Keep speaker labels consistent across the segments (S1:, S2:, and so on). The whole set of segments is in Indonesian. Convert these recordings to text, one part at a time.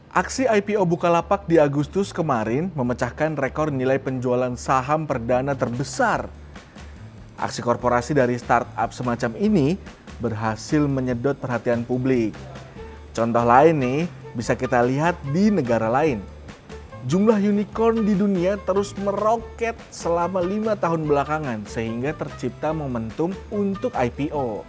S1: Aksi IPO Bukalapak di Agustus kemarin memecahkan rekor nilai penjualan saham perdana terbesar. Aksi korporasi dari startup semacam ini berhasil menyedot perhatian publik. Contoh lain nih bisa kita lihat di negara lain. Jumlah unicorn di dunia terus meroket selama 5 tahun belakangan sehingga tercipta momentum untuk IPO.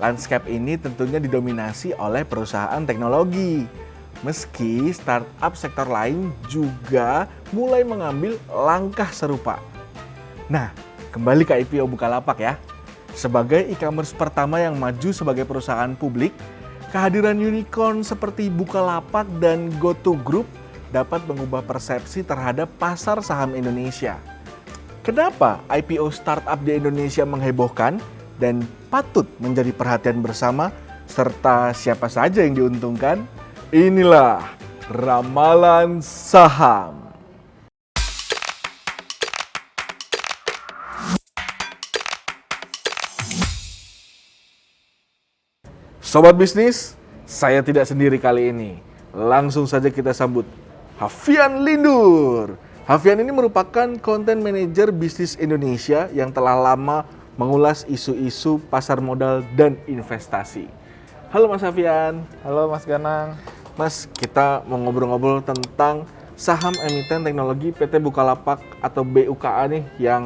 S1: Landscape ini tentunya didominasi oleh perusahaan teknologi. Meski startup sektor lain juga mulai mengambil langkah serupa. Nah, kembali ke IPO Bukalapak ya. Sebagai e-commerce pertama yang maju sebagai perusahaan publik, kehadiran unicorn seperti Bukalapak dan GoTo Group dapat mengubah persepsi terhadap pasar saham Indonesia. Kenapa IPO startup di Indonesia menghebohkan dan patut menjadi perhatian bersama, serta siapa saja yang diuntungkan? Inilah Ramalan Saham. Sobat bisnis, saya tidak sendiri kali ini. Langsung saja kita sambut Hafian Lindur. Hafian ini merupakan content manager bisnis Indonesia yang telah lama mengulas isu-isu pasar modal dan investasi. Halo Mas Hafian.
S2: Halo Mas Ganang.
S1: Mas, kita mau ngobrol-ngobrol tentang saham emiten teknologi PT Bukalapak atau BUKA nih yang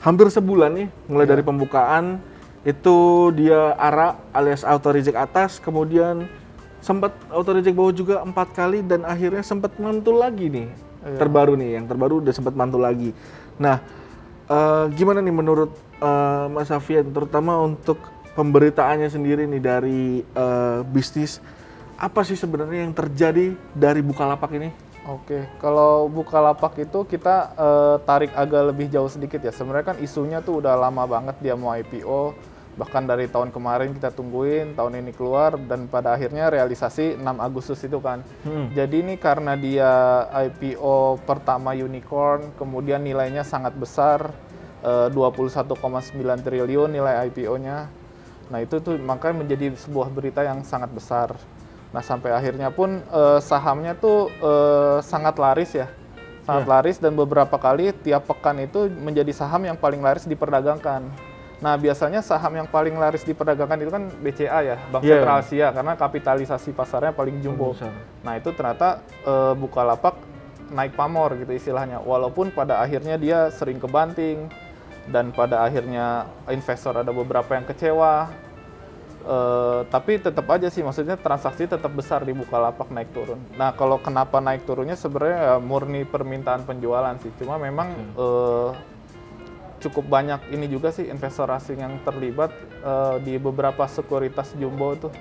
S1: hampir sebulan nih mulai dari pembukaan itu dia ARA alias auto reject atas, kemudian sempat auto reject bawah juga 4 kali dan akhirnya sempat mantul lagi nih. Terbaru nih, yang terbaru udah sempat mantul lagi. Nah, gimana nih menurut Mas Hafian terutama untuk pemberitaannya sendiri nih dari bisnis, apa sih sebenarnya yang terjadi dari Bukalapak ini?
S2: Oke, kalau Bukalapak itu kita tarik agak lebih jauh sedikit ya. Sebenarnya kan isunya tuh udah lama banget dia mau IPO. Bahkan dari tahun kemarin kita tungguin, tahun ini keluar dan pada akhirnya realisasi 6 Agustus itu kan. Jadi ini karena dia IPO pertama unicorn, kemudian nilainya sangat besar, 21,9 triliun nilai IPO-nya. Nah itu tuh makanya menjadi sebuah berita yang sangat besar. Nah sampai akhirnya pun sahamnya tuh sangat laris ya, sangat laris dan beberapa kali tiap pekan itu menjadi saham yang paling laris diperdagangkan. Nah biasanya saham yang paling laris diperdagangkan itu kan BCA ya, Bank Sentral Asia, karena kapitalisasi pasarnya paling jumbo. Nah itu ternyata Bukalapak naik pamor gitu istilahnya, walaupun pada akhirnya dia sering kebanting dan pada akhirnya investor ada beberapa yang kecewa. Tapi tetap aja sih, maksudnya transaksi tetap besar di Bukalapak naik turun. Nah kalau kenapa naik turunnya sebenarnya murni permintaan penjualan sih. Cuma memang cukup banyak ini juga sih investor asing yang terlibat di beberapa sekuritas jumbo tuh.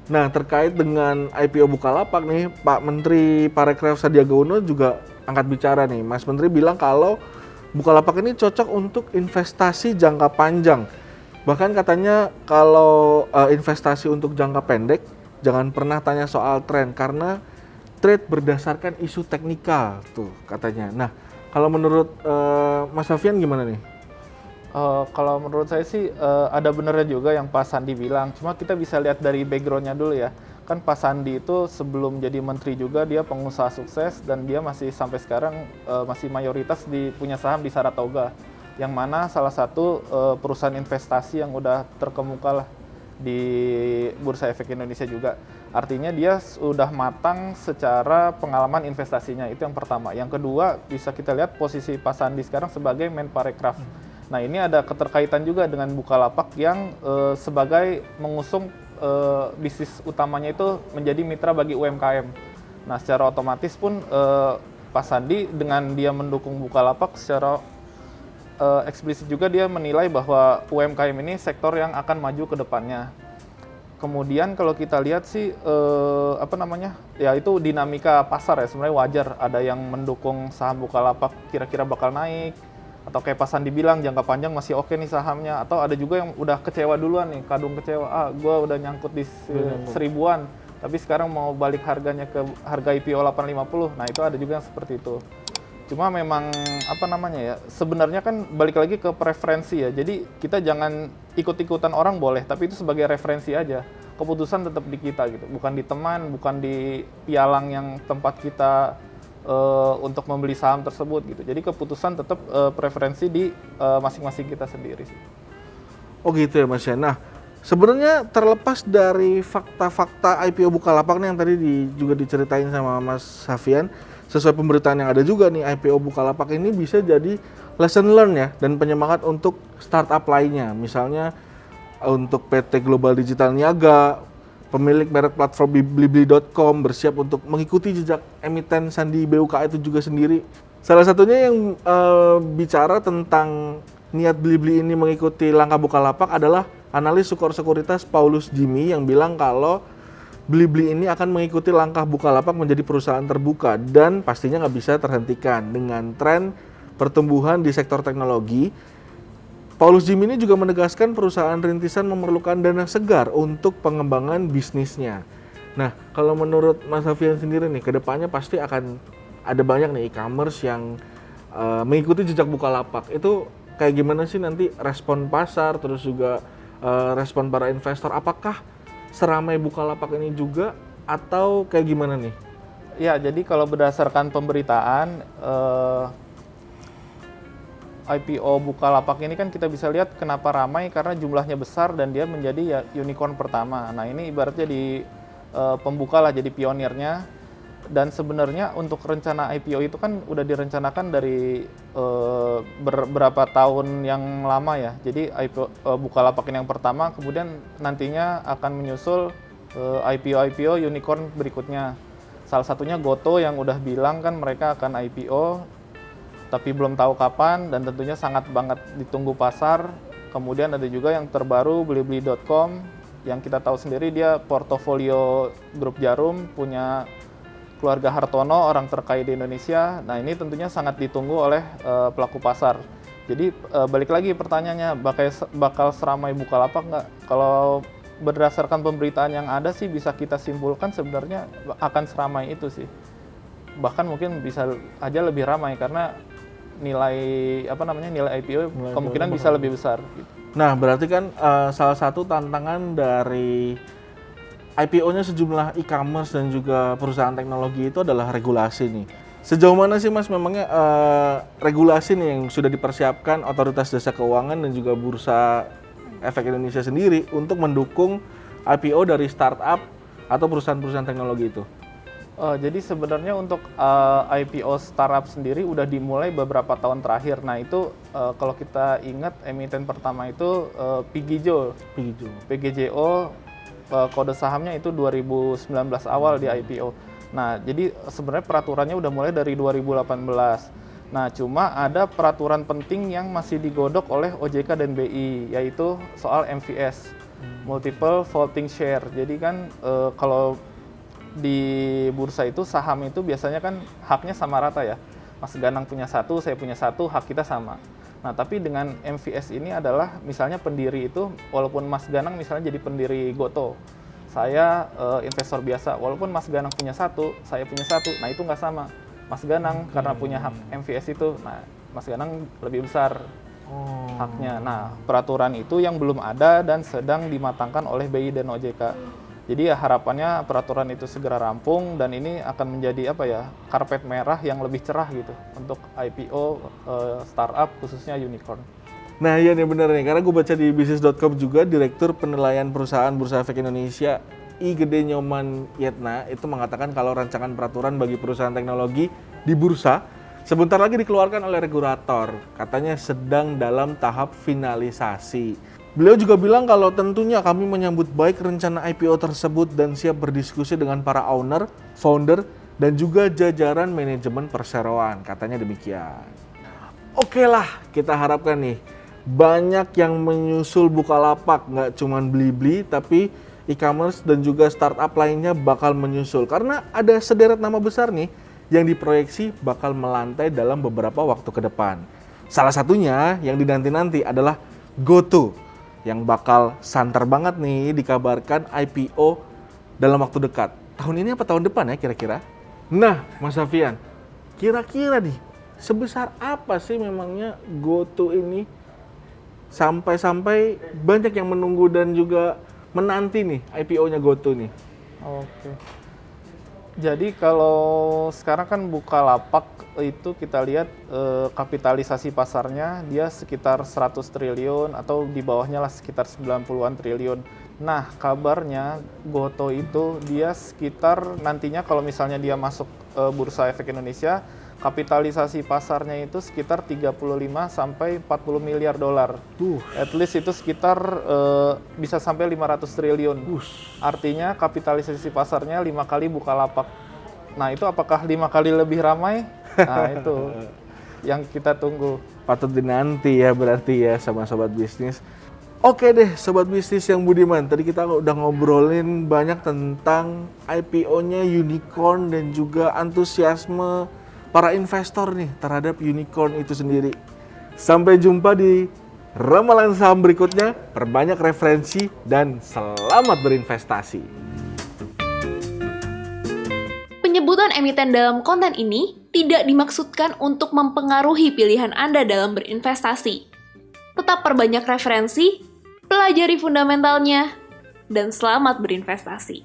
S1: Nah terkait dengan IPO Bukalapak nih, Pak Menteri Parikraf Sandiaga Uno juga angkat bicara nih. Mas Menteri bilang kalau Bukalapak ini cocok untuk investasi jangka panjang. Bahkan katanya kalau investasi untuk jangka pendek, jangan pernah tanya soal tren karena trade berdasarkan isu teknikal tuh katanya. Nah, kalau menurut Mas Hafian gimana nih?
S2: Kalau menurut saya sih ada benernya juga yang Pak Sandi bilang. Cuma kita bisa lihat dari background-nya dulu ya. Kan Pak Sandi itu sebelum jadi menteri juga dia pengusaha sukses dan dia masih sampai sekarang masih mayoritas punya saham di Saratoga. Yang mana salah satu perusahaan investasi yang udah terkemuka lah di Bursa Efek Indonesia juga. Artinya dia sudah matang secara pengalaman investasinya, itu yang pertama. Yang kedua, bisa kita lihat posisi Pak Sandi sekarang sebagai Menparekraf. Nah ini ada keterkaitan juga dengan Bukalapak yang sebagai mengusung bisnis utamanya itu menjadi mitra bagi UMKM. Nah secara otomatis pun Pak Sandi dengan dia mendukung Bukalapak secara eksplisit juga dia menilai bahwa UMKM ini sektor yang akan maju ke depannya. Kemudian kalau kita lihat sih ya itu dinamika pasar ya, sebenarnya wajar ada yang mendukung saham Bukalapak kira-kira bakal naik atau kayak Pak Sandi bilang jangka panjang masih oke nih sahamnya, atau ada juga yang udah kecewa duluan nih, kadung kecewa, gue udah nyangkut di seribuan tapi sekarang mau balik harganya ke harga IPO 850. Nah itu ada juga yang seperti itu. Cuma memang ya, sebenarnya kan balik lagi ke preferensi ya. Jadi kita jangan ikut-ikutan orang boleh, tapi itu sebagai referensi aja. keputusan tetap di kita gitu, bukan di teman, bukan di pialang yang tempat kita untuk membeli saham tersebut gitu. Jadi keputusan tetap preferensi di masing-masing kita sendiri sih.
S1: Oh gitu ya Mas ya. Nah, sebenarnya terlepas dari fakta-fakta IPO Bukalapak nih yang tadi juga diceritain sama Mas Safian, sesuai pemberitaan yang ada juga nih, IPO Bukalapak ini bisa jadi lesson learn ya dan penyemangat untuk startup lainnya. Misalnya untuk PT Global Digital Niaga, pemilik merek platform Blibli.com bersiap untuk mengikuti jejak emiten Sandi BUKA itu juga sendiri. Salah satunya yang bicara tentang niat Blibli ini mengikuti langkah Bukalapak adalah analis Sukor Sekuritas Paulus Jimmy yang bilang kalau Blibli ini akan mengikuti langkah Bukalapak menjadi perusahaan terbuka dan pastinya nggak bisa terhentikan dengan tren pertumbuhan di sektor teknologi. Paulus Jimmy ini juga menegaskan perusahaan rintisan memerlukan dana segar untuk pengembangan bisnisnya. Nah, kalau menurut Mas Safian sendiri nih, kedepannya pasti akan ada banyak nih e-commerce yang mengikuti jejak Bukalapak. Itu kayak gimana sih nanti respon pasar, terus juga respon para investor? Apakah seramai Bukalapak ini juga atau kayak gimana nih?
S2: Ya, jadi kalau berdasarkan pemberitaan IPO Bukalapak ini kan kita bisa lihat kenapa ramai karena jumlahnya besar dan dia menjadi ya unicorn pertama. Nah ini ibaratnya di pembuka lah, jadi pionirnya. Dan sebenarnya untuk rencana IPO itu kan udah direncanakan dari beberapa tahun yang lama ya. Jadi IPO Bukalapak ini yang pertama, kemudian nantinya akan menyusul IPO unicorn berikutnya. Salah satunya Goto yang udah bilang kan mereka akan IPO, tapi belum tahu kapan dan tentunya sangat banget ditunggu pasar. Kemudian ada juga yang terbaru Blibli.com yang kita tahu sendiri dia portofolio grup Jarum, punya keluarga Hartono, orang terkaya di Indonesia. Nah ini tentunya sangat ditunggu oleh pelaku pasar. Jadi balik lagi pertanyaannya, bakal seramai Bukalapak nggak? Kalau berdasarkan pemberitaan yang ada sih bisa kita simpulkan sebenarnya akan seramai itu sih. Bahkan mungkin bisa aja lebih ramai karena nilai IPO kemungkinan bisa lebih besar gitu.
S1: Nah, berarti kan salah satu tantangan dari IPO-nya sejumlah e-commerce dan juga perusahaan teknologi itu adalah regulasi nih. Sejauh mana sih Mas memangnya regulasi nih yang sudah dipersiapkan Otoritas Jasa Keuangan dan juga Bursa Efek Indonesia sendiri untuk mendukung IPO dari startup atau perusahaan-perusahaan teknologi itu?
S2: Jadi sebenarnya untuk IPO startup sendiri udah dimulai beberapa tahun terakhir. Nah itu kalau kita ingat emiten pertama itu PGJO, kode sahamnya itu 2019 awal di IPO. Nah jadi sebenarnya peraturannya udah mulai dari 2018. Nah cuma ada peraturan penting yang masih digodok oleh OJK dan BI, yaitu soal MVS, Multiple Voting Share. Jadi kan kalau di bursa itu saham itu biasanya kan haknya sama rata ya. Mas Ganang punya satu, saya punya satu, hak kita sama. Nah tapi dengan MVS ini adalah misalnya pendiri itu, walaupun Mas Ganang misalnya jadi pendiri Goto, saya investor biasa, walaupun Mas Ganang punya satu, saya punya satu, nah itu nggak sama. Mas Ganang karena punya hak MVS itu, nah Mas Ganang lebih besar haknya. Nah peraturan itu yang belum ada dan sedang dimatangkan oleh BI dan OJK. Jadi ya harapannya peraturan itu segera rampung dan ini akan menjadi karpet merah yang lebih cerah gitu untuk IPO startup khususnya unicorn.
S1: Nah iya nih bener nih, karena gue baca di bisnis.com juga Direktur Penilaian Perusahaan Bursa Efek Indonesia I Gede Nyoman Yetna itu mengatakan kalau rancangan peraturan bagi perusahaan teknologi di bursa sebentar lagi dikeluarkan oleh regulator, katanya sedang dalam tahap finalisasi. Beliau juga bilang kalau tentunya kami menyambut baik rencana IPO tersebut dan siap berdiskusi dengan para owner, founder, dan juga jajaran manajemen perseroan, katanya demikian. Oke lah, kita harapkan nih banyak yang menyusul Bukalapak, nggak cuma Blibli, tapi e-commerce dan juga startup lainnya bakal menyusul. Karena ada sederet nama besar nih yang diproyeksi bakal melantai dalam beberapa waktu ke depan. Salah satunya yang dinanti-nanti adalah Goto, yang bakal santer banget nih dikabarkan IPO dalam waktu dekat. Tahun ini apa tahun depan ya kira-kira? Nah, Mas Safian, kira-kira nih sebesar apa sih memangnya Goto ini sampai-sampai banyak yang menunggu dan juga menanti nih IPO-nya GoTo nih?
S2: Oke. Jadi kalau sekarang kan Bukalapak itu kita lihat kapitalisasi pasarnya dia sekitar 100 triliun atau di bawahnya lah sekitar 90-an triliun. Nah, kabarnya GoTo itu dia sekitar nantinya kalau misalnya dia masuk Bursa Efek Indonesia, kapitalisasi pasarnya itu sekitar 35 sampai 40 miliar dolar. At least itu sekitar bisa sampai 500 triliun. Artinya kapitalisasi pasarnya 5 kali Bukalapak. Nah, itu apakah 5 kali lebih ramai? Nah, itu yang kita tunggu.
S1: Patut dinanti ya berarti ya sama sobat bisnis. Oke deh sobat bisnis yang budiman, tadi kita udah ngobrolin banyak tentang IPO-nya unicorn dan juga antusiasme para investor nih terhadap unicorn itu sendiri. Sampai jumpa di ramalan saham berikutnya, perbanyak referensi dan selamat berinvestasi.
S3: Penyebutan emiten dalam konten ini tidak dimaksudkan untuk mempengaruhi pilihan Anda dalam berinvestasi. Tetap perbanyak referensi, pelajari fundamentalnya, dan selamat berinvestasi.